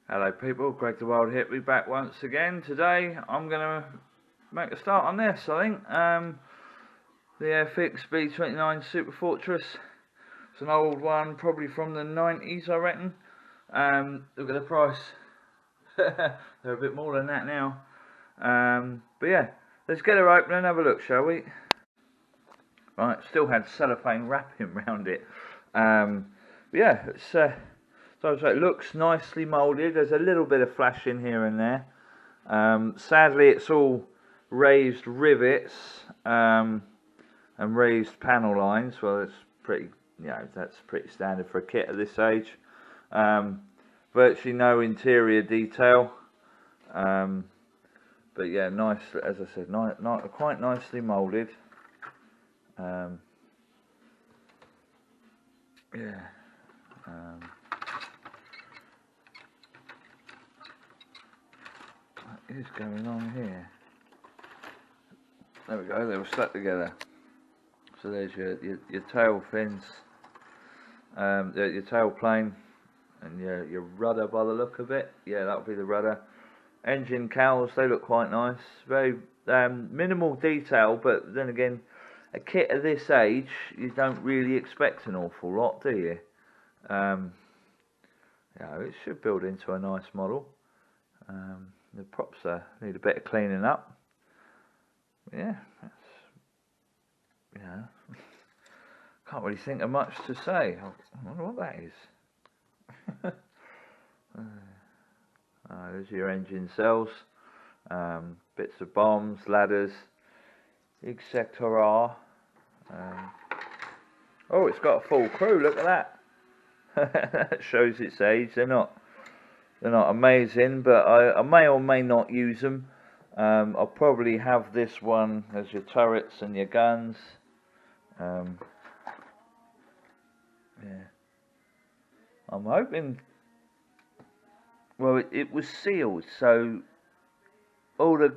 Hello people, Greg the Wild Hippie back once again. Today I'm going to make a start on this, I think. The Airfix B29 Super Fortress. It's an old one, probably from the 90s I reckon. Look at the price. They're a bit more than that now. But yeah, let's get her open and have a look, shall we? Right, still had cellophane wrapping around it. But yeah, it's... So it looks nicely moulded. There's a little bit of flashing here and there. Sadly, it's all raised rivets and raised panel lines. Well, it's pretty, that's pretty standard for a kit at this age. Virtually no interior detail. But yeah, nice. As I said, quite nicely moulded. What is going on here? There we go, they were stuck together. So there's your tail fins, your tail plane, and your rudder by the look of it. Yeah, that'll be the rudder. Engine cowls, they look quite nice. Very minimal detail, but then again, a kit of this age, you don't really expect an awful lot, do you? It should build into a nice model. The props need a bit of cleaning up. Yeah, can't really think of much to say. I wonder what that is. There's your engine cells, bits of bombs, ladders, etc. Oh, it's got a full crew. Look at that. That shows its age. They're not amazing, but I may or may not use them. I'll probably have this one as your turrets and your guns. I'm hoping. Well, it was sealed, so all the.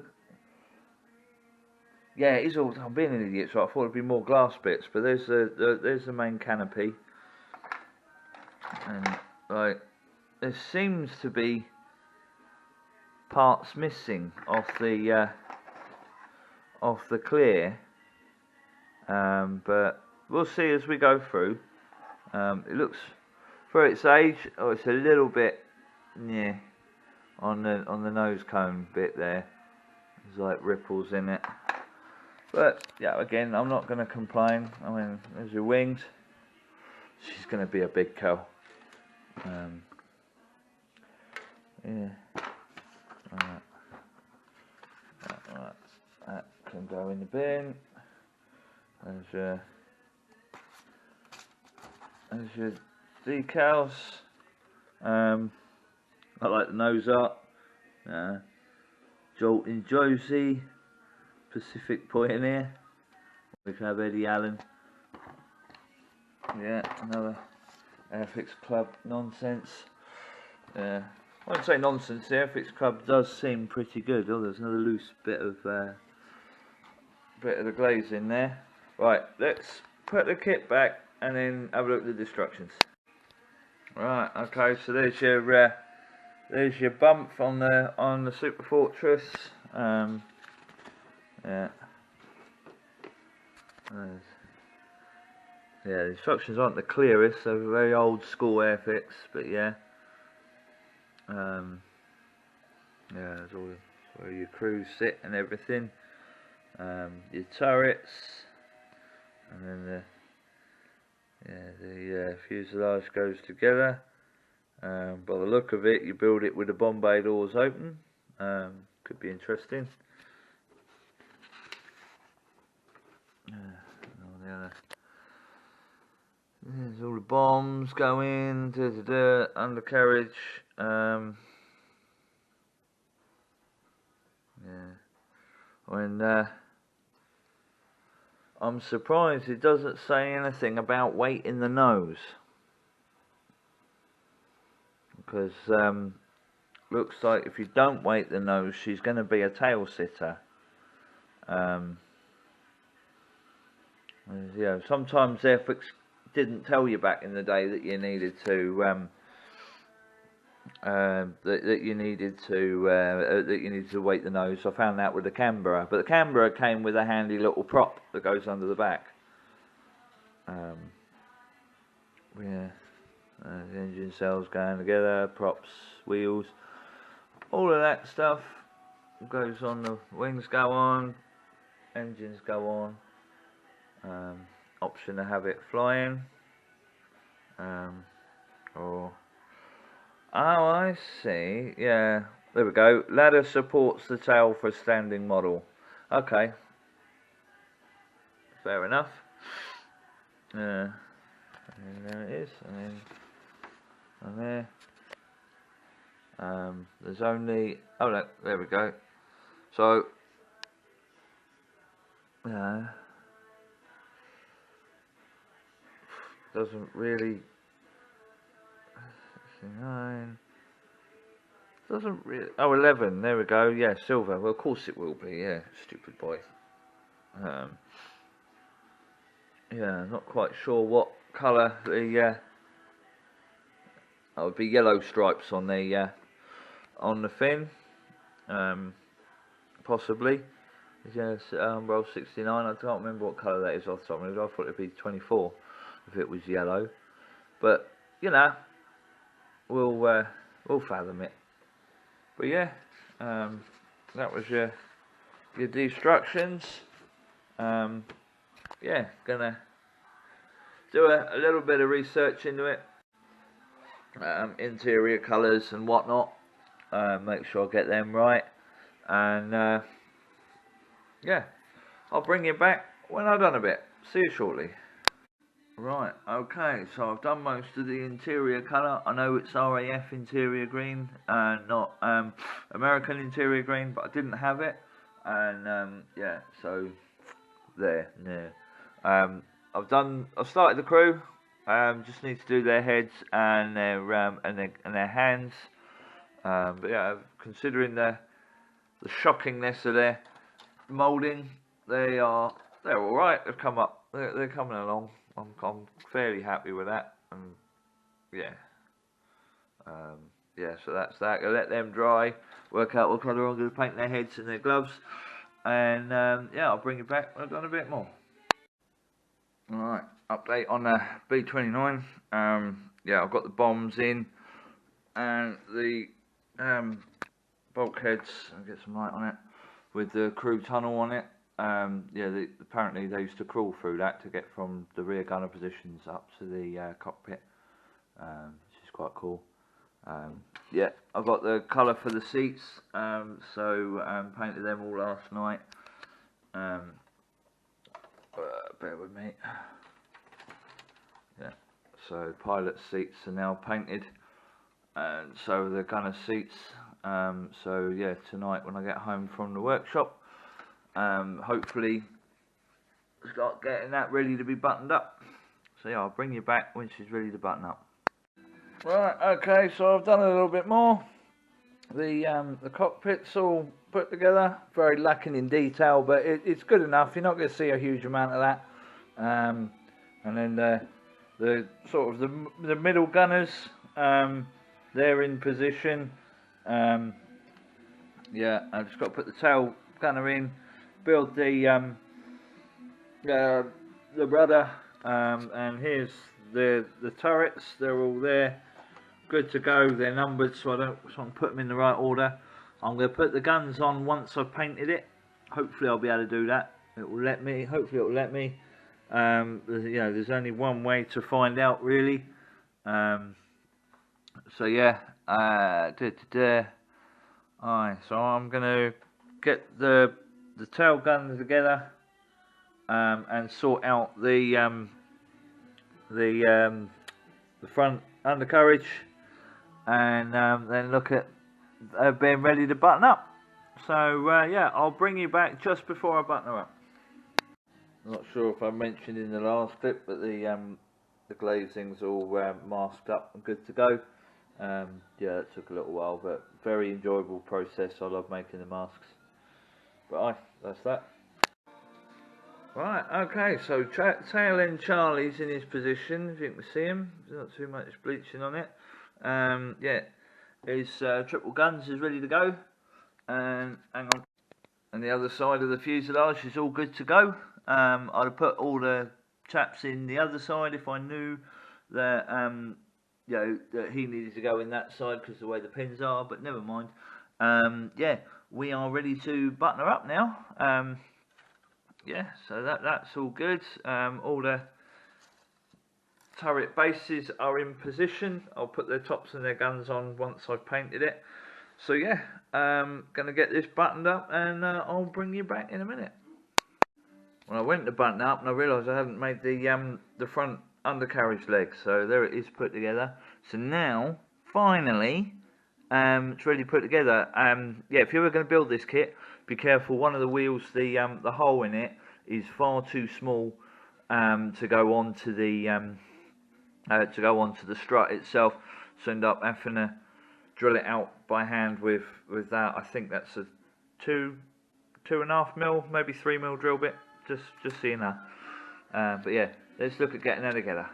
Yeah, it is all. I'm being an idiot, so I thought it'd be more glass bits, but there's the main canopy, and like. There seems to be parts missing off the clear, but we'll see as we go through. It looks, for its age, it's a little bit, on the nose cone bit there. There's like ripples in it, but yeah, again, I'm not going to complain. I mean, there's your wings. She's going to be a big cow. Yeah, that can go in the bin. There's your decals. I like the nose up. Jolting Josie, Pacific Pioneer. We can have Eddie Allen. Yeah, another Airfix Club nonsense. I wouldn't say nonsense. The Airfix Club does seem pretty good. Oh, there's another loose bit of the glaze in there. Right, let's put the kit back and then have a look at the instructions. Right, okay. So there's your bump on the Super Fortress. Yeah. The instructions aren't the clearest. They're very old school Airfix, but yeah. There's all where your crews sit and everything. Your turrets, and then the fuselage goes together. By the look of it, you build it with the bomb bay doors open. Could be interesting. There's all the bombs going, undercarriage. I'm surprised it doesn't say anything about weight in the nose, because looks like if you don't weight the nose, she's going to be a tail sitter. Sometimes Airfix didn't tell you back in the day that you needed to that you needed to weight the nose. I found that with the Canberra, but the Canberra came with a handy little prop that goes under the back. Yeah, the engine cells going together, props, wheels, all of that stuff goes on. The wings go on, engines go on. Option to have it flying. Or oh, I see. Yeah, there we go. Ladder supports the tail for standing model. Okay, fair enough. And there it is, and there. There's only, oh look, there we go. So doesn't really 69 doesn't really, oh 11, there we go. Yeah, silver. Well, of course it will be. Yeah, stupid boy. Yeah, not quite sure what colour the that would be yellow stripes on the fin, possibly. Yes, well, 69. I can't remember what colour that is off the top of my head. I thought it'd be 24 if it was yellow, but you know, we'll fathom it. But yeah, that was your destructions. Yeah, gonna do a little bit of research into it, interior colours and whatnot, make sure I get them right, and yeah, I'll bring you back when I've done a bit. See you shortly. Right, okay, so I've done most of the interior colour. I know it's RAF interior green, not American interior green, but I didn't have it, and yeah, so there. I've started the crew. Just need to do their heads and their hands. But yeah, considering the shockingness of their moulding, they're all right. They've come up. They're coming along. I'm fairly happy with that. And yeah, yeah. So that's that. I'll let them dry. Work out what colour I'm going to paint their heads and their gloves. And yeah, I'll bring it back when I've done a bit more. Alright, update on the B29. Yeah, I've got the bombs in and the bulkheads. I'll get some light on it with the crew tunnel on it. Yeah, apparently they used to crawl through that to get from the rear gunner positions up to the cockpit, which is quite cool. Yeah, I've got the colour for the seats, so painted them all last night. Bear with me. Yeah, so pilot seats are now painted, and so the gunner seats. So yeah, tonight when I get home from the workshop, hopefully start getting that ready to be buttoned up. So yeah, I'll bring you back when she's ready to button up. Right, okay, so I've done a little bit more. The cockpit's all put together, very lacking in detail, but it's good enough. You're not going to see a huge amount of that. And then the sort of the middle gunners, they're in position. Yeah, I've just got to put the tail gunner in, build the rudder, and here's the turrets. They're all there, good to go. They're numbered, so I can put them in the right order. I'm going to put the guns on once I've painted it. Hopefully I'll be able to do that. It will let me. Hopefully it will let me. You know, there's only one way to find out, really. So yeah. Alright, so I'm going to get the tail gun together, and sort out the front undercarriage, and then look at being ready to button up. So yeah, I'll bring you back just before I button her up. I'm not sure if I mentioned in the last clip, but the glazing's all masked up and good to go. Yeah, it took a little while, but very enjoyable process. I love making the masks. But that's that. Right, okay, so tail end Charlie's in his position, if you can see him. There's not too much bleaching on it. Yeah, His triple guns is ready to go, and hang on, and the other side of the fuselage is all good to go. I'd have put all the chaps in the other side if I knew that you know, that he needed to go in that side because of the way the pins are, but never mind. Yeah, we are ready to button her up now. Yeah, so that's all good. All the turret bases are in position. I'll put their tops and their guns on once I've painted it. So yeah, gonna get this buttoned up, and I'll bring you back in a minute. Well, I went to button up and I realised I hadn't made the front undercarriage leg, so there it is put together. So now, finally, it's ready to put together. Yeah, if you're ever going to build this kit, be careful. One of the wheels, the hole in it is far too small to go onto the strut itself. So end up having to drill it out by hand with that. I think that's a 2.5 mil, maybe 3 mil drill bit. Just seeing that. But yeah, let's look at getting that together.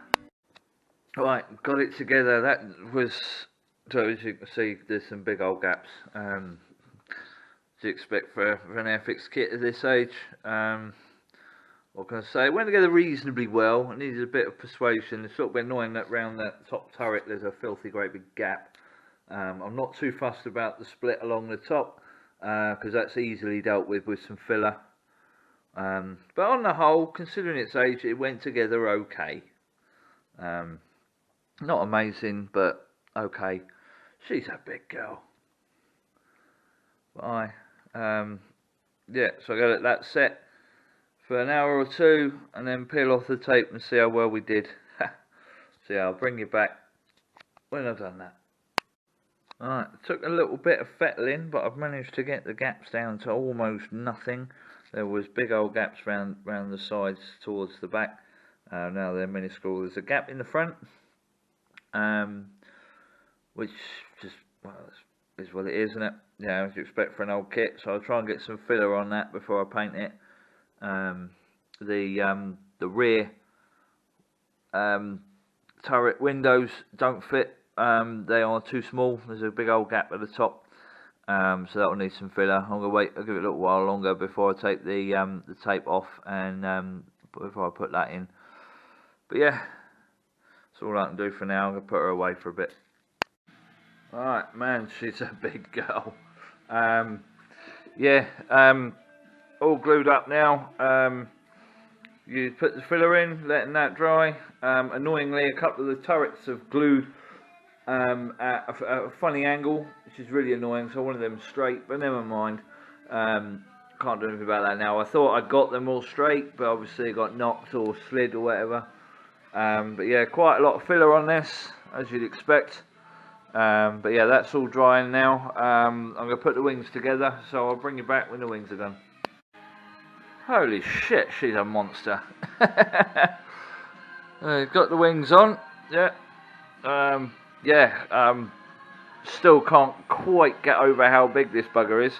Right, got it together. That was, so as you can see, there's some big old gaps. As you expect for an Airfix kit at this age. What can I say? It went together reasonably well. It needed a bit of persuasion. It's sort of annoying that round that top turret there's a filthy great big gap. I'm not too fussed about the split along the top because that's easily dealt with some filler. But on the whole, considering its age, it went together okay. Not amazing, but okay. She's a big girl. But yeah, so I got that set for an hour or two, and then peel off the tape and see how well we did. So yeah, I'll bring you back when I've done that. Alright, it took a little bit of fettling, but I've managed to get the gaps down to almost nothing. There was big old gaps round the sides towards the back. Now they're minuscule. There's a gap in the front, which just, well, is what it is, isn't it? Yeah, as you expect for an old kit. So I'll try and get some filler on that before I paint it. The rear turret windows don't fit. They are too small. There's a big old gap at the top. So that will need some filler. I'm gonna wait. I'll give it a little while longer before I take the tape off and before I put that in. But yeah, that's all I can do for now. I'm gonna put her away for a bit. Alright, man, she's a big girl. Yeah, all glued up now. You put the filler in, letting that dry. Annoyingly, a couple of the turrets have glued at a funny angle, which is really annoying. So I wanted them straight, but never mind. Can't do anything about that now. I thought I got them all straight, but obviously it got knocked or slid or whatever. But yeah, quite a lot of filler on this, as you'd expect. But yeah, that's all drying now. I'm going to put the wings together, so I'll bring you back when the wings are done. Holy shit, she's a monster. Got the wings on, yeah. Still can't quite get over how big this bugger is.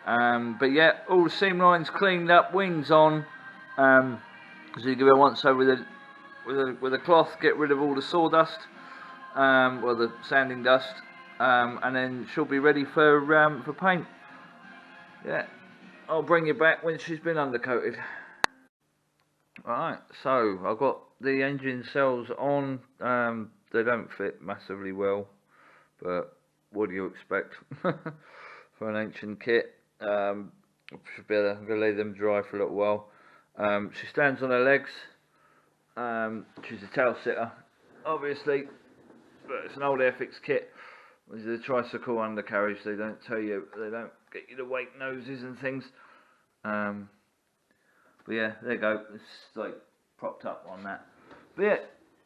But yeah, all the seam lines cleaned up, wings on. So you give it once over with a cloth, get rid of all the sawdust, well, the sanding dust, and then she'll be ready for paint. Yeah, I'll bring you back when she's been undercoated. Alright, so I've got the engine cells on. They don't fit massively well, but what do you expect for an ancient kit? Should be able to, I'm going to let them dry for a little while. She stands on her legs. She's a tail sitter, obviously, but it's an old Airfix kit. This is a tricycle undercarriage. They don't tell you, they don't get you to weight noses and things. But yeah, there you go. It's like propped up on that. But yeah,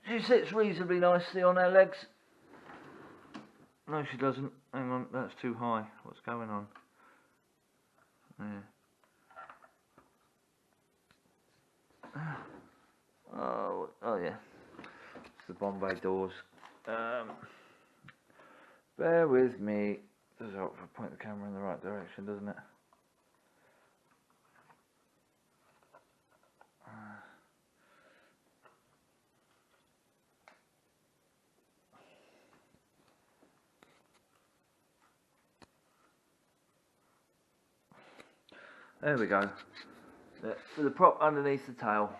she sits reasonably nicely on her legs. No, she doesn't. Hang on, that's too high. What's going on? Yeah. Oh yeah. It's the Bombay doors. Bear with me. Does help if I point the camera in the right direction, doesn't it? There we go. For the prop underneath the tail,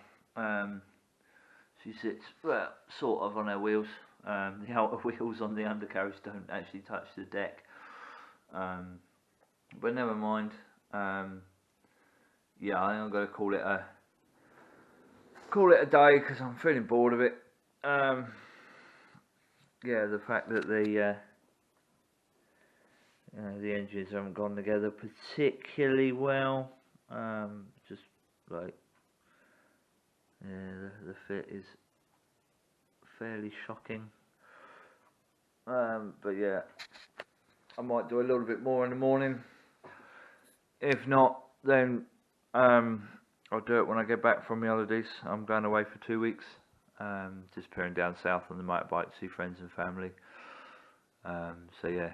she sits, well, sort of on her wheels. The outer wheels on the undercarriage don't actually touch the deck. But never mind. Yeah, I think I'm going to call it a day because I'm feeling bored of it. Yeah, the fact that the engines haven't gone together particularly well. Just like, yeah, the fit is fairly shocking. But yeah, I might do a little bit more in the morning. If not, then I'll do it when I get back from my holidays. I'm going away for 2 weeks. Just peering down south on the motorbike to see friends and family. So yeah,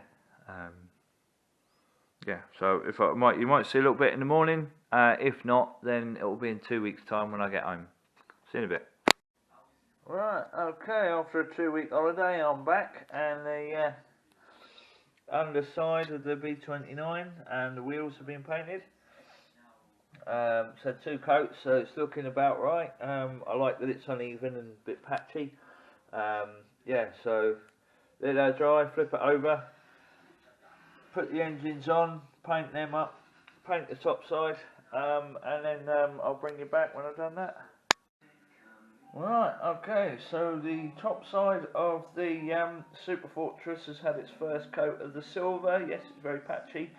yeah. So if you might see a little bit in the morning. If not, then it will be in 2 weeks' time when I get home. See you in a bit. Right. Okay. After a 2-week holiday, I'm back, and the underside of the B29 and the wheels have been painted. So 2 coats, so it's looking about right. I like that it's uneven and a bit patchy. Yeah, so let that dry, flip it over, put the engines on, paint them up, paint the top side, and then I'll bring you back when I've done that. Right, okay, so the top side of the Super Fortress has had its first coat of the silver. Yes, it's very patchy.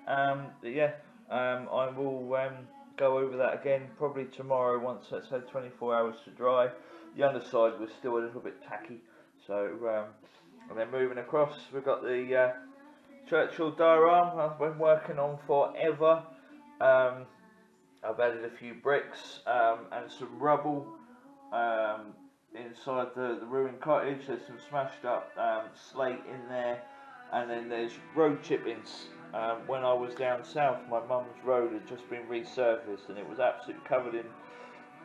But yeah, I will go over that again probably tomorrow once it's had 24 hours to dry. The underside was still a little bit tacky. So, and then moving across, we've got the Churchill diorama I've been working on forever. I've added a few bricks and some rubble inside the ruined cottage. There's some smashed up slate in there, and then there's road chippings. When I was down south, my mum's road had just been resurfaced and it was absolutely covered in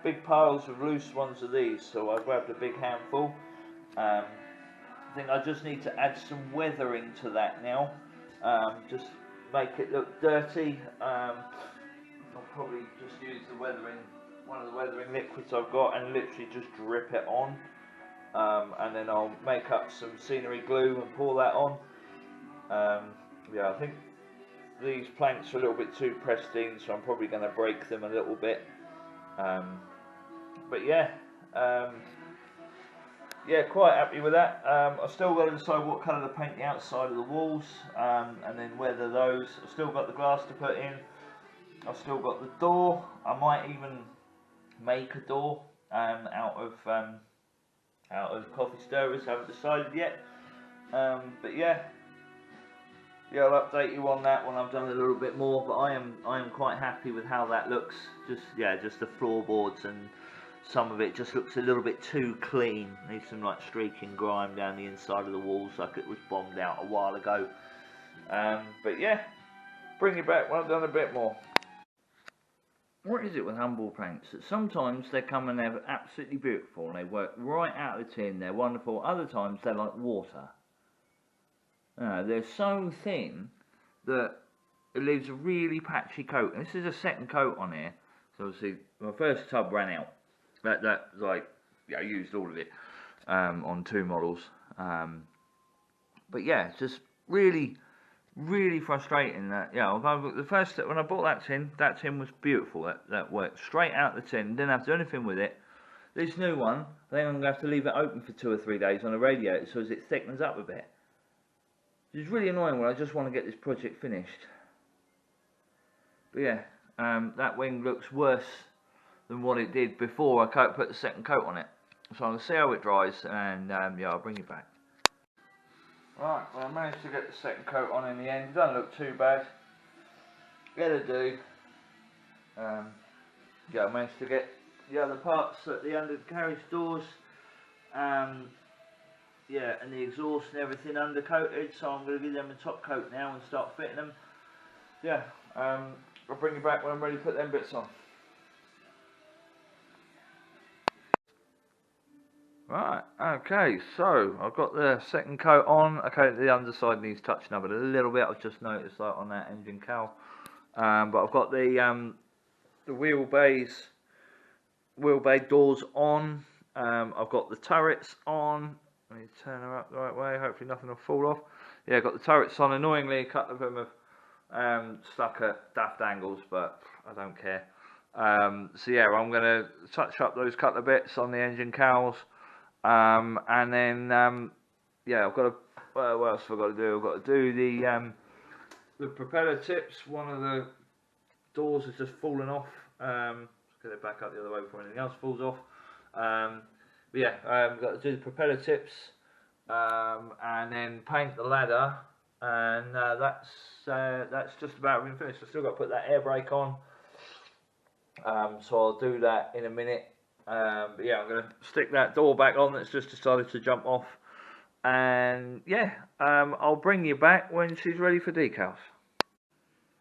big piles of loose ones of these, so I grabbed a big handful. I think I just need to add some weathering to that now, just make it look dirty. I'll probably just use the weathering, one of the weathering liquids I've got, and literally just drip it on, and then I'll make up some scenery glue and pour that on. Yeah, I think these planks are a little bit too pressed in, so I'm probably going to break them a little bit. But yeah, yeah, quite happy with that. I've still got to decide what colour to paint the outside of the walls, and then weather those. I've still got the glass to put in. I've still got the door. I might even make a door out of coffee stirrers. Haven't decided yet. But yeah, I'll update you on that when I've done a little bit more. But I am quite happy with how that looks. Just the floorboards and some of it just looks a little bit too clean. Needs some like streaking grime down the inside of the walls, like it was bombed out a while ago. But yeah, bring it back when I've done a bit more. What is it with humble paints? That sometimes they come and they're absolutely beautiful and they work right out of the tin, they're wonderful. Other times they're like water. They're so thin that it leaves a really patchy coat. And this is a second coat on here. So obviously my first tub ran out. That was like, yeah, I used all of it on 2 models. But yeah, it's just really frustrating that, yeah, the first, when I bought that tin was beautiful. That worked straight out the tin, didn't have to do anything with it. This new one, I think I'm going to have to leave it open for 2 or 3 days on a radiator so as it thickens up a bit. It's really annoying when I just want to get this project finished. But yeah, that wing looks worse than what it did before I put the second coat on it. So I'm going to see how it dries, and yeah, I'll bring you back. Right, well I managed to get the second coat on in the end. It doesn't look too bad. It'll do. Yeah, I managed to get the other parts at the undercarriage doors, yeah, and the exhaust and everything undercoated, so I'm going to give them a top coat now and start fitting them. Yeah, I'll bring you back when I'm ready to put them bits on. Right, okay, so I've got the second coat on. Okay, the underside needs touching up a little bit. I've just noticed that on that engine cowl. but I've got the wheel bay doors on. I've got the turrets on. Let me turn her up the right way. Hopefully nothing will fall off. Yeah, I've got the turrets on. Annoyingly, a couple of them have stuck at daft angles, but I don't care. So yeah, I'm going to touch up those couple of bits on the engine cowls, and then yeah, I've got to. What else have I got to do? I've got to do the propeller tips. One of the doors has just fallen off. Let's get it back up the other way before anything else falls off. But yeah, I've got to do the propeller tips, and then paint the ladder, and that's just about been finished. I've still got to put that air brake on, so I'll do that in a minute. But yeah, I'm going to stick that door back on that's just decided to jump off, and yeah, I'll bring you back when she's ready for decals.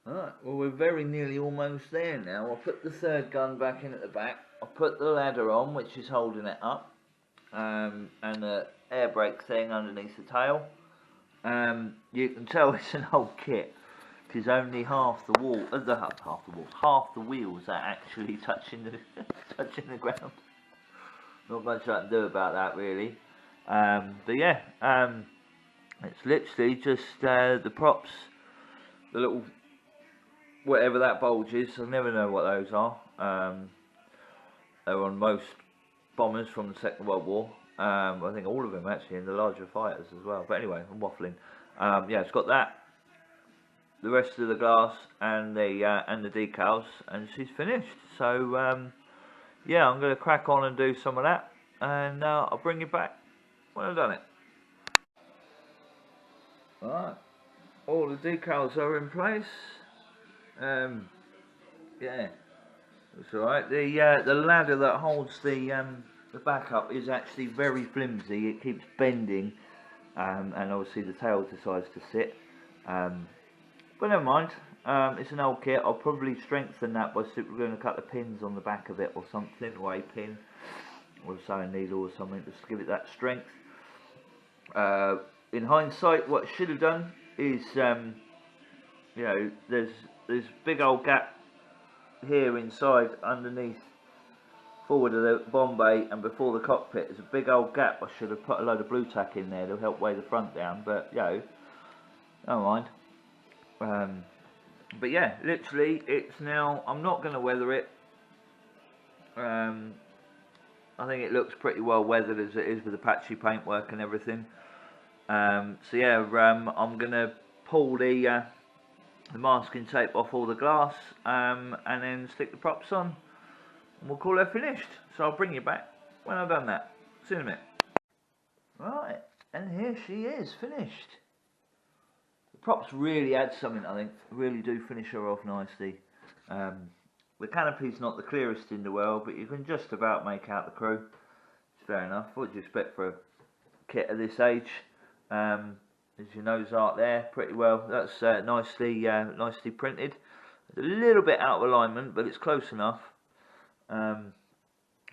Alright, well we're very nearly almost there now. I'll put the third gun back in at the back. I'll put the ladder on, which is holding it up, and the air brake thing underneath the tail. You can tell it's an old kit, because only half the wheels are actually touching the ground. Not much I can do about that really. But yeah, it's literally just the props, the little whatever that bulge is. I never know what those are. They were on most bombers from the Second World War. I think all of them actually, in the larger fighters as well. But anyway, I'm waffling. Yeah, it's got that, the rest of the glass, and the decals, and she's finished. So yeah, I'm going to crack on and do some of that, and I'll bring you back when I've done it. Alright, all the decals are in place. Yeah, it's alright. The ladder that holds the backup is actually very flimsy. It keeps bending, and obviously the tail decides to sit. But never mind. It's an old kit. I'll probably strengthen that by supergluing a couple of pins on the back of it or something, or a pin, or a sewing needle or something, just to give it that strength. In hindsight, what I should have done is, you know, there's big old gap here inside, underneath, forward of the bomb bay and before the cockpit. There's a big old gap. I should have put a load of blue tack in there to help weigh the front down, but you know, don't mind. But yeah, literally, it's now. I'm not going to weather it. I think it looks pretty well weathered as it is with the patchy paintwork and everything. So yeah, I'm going to pull the masking tape off all the glass, and then stick the props on, and we'll call her finished. So I'll bring you back when I've done that. See you in a minute. Right, and here she is, finished. The props really add something, I think. Really do finish her off nicely. The canopy's not the clearest in the world, but you can just about make out the crew. It's fair enough. What do you expect for a kit of this age? As your nose art there, pretty well. That's nicely printed. It's a little bit out of alignment, but it's close enough. But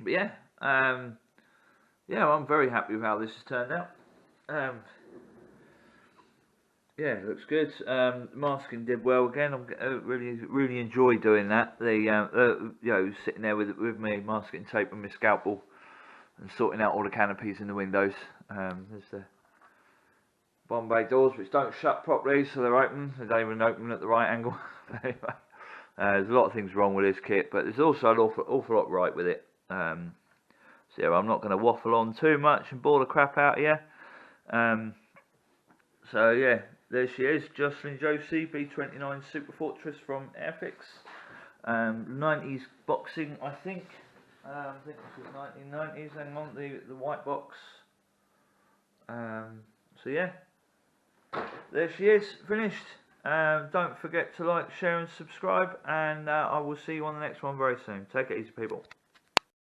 yeah, yeah, I'm very happy with how this has turned out. Yeah, it looks good. Masking did well again. I really enjoy doing that. You know, sitting there with me, masking tape and my scalpel, and sorting out all the canopies in the windows. There's the bomb bay doors, which don't shut properly, so they're open. They don't even open at the right angle. Anyway, there's a lot of things wrong with this kit, but there's also an awful lot right with it. So yeah, I'm not going to waffle on too much and bore the crap out of you. So yeah, there she is, Jocelyn Josie B29 Super Fortress from Airfix. 90s boxing, I think. I think this was 1990s. Hang on, the white box. So yeah, there she is, finished. Don't forget to like, share and subscribe, and I will see you on the next one very soon. Take it easy, people.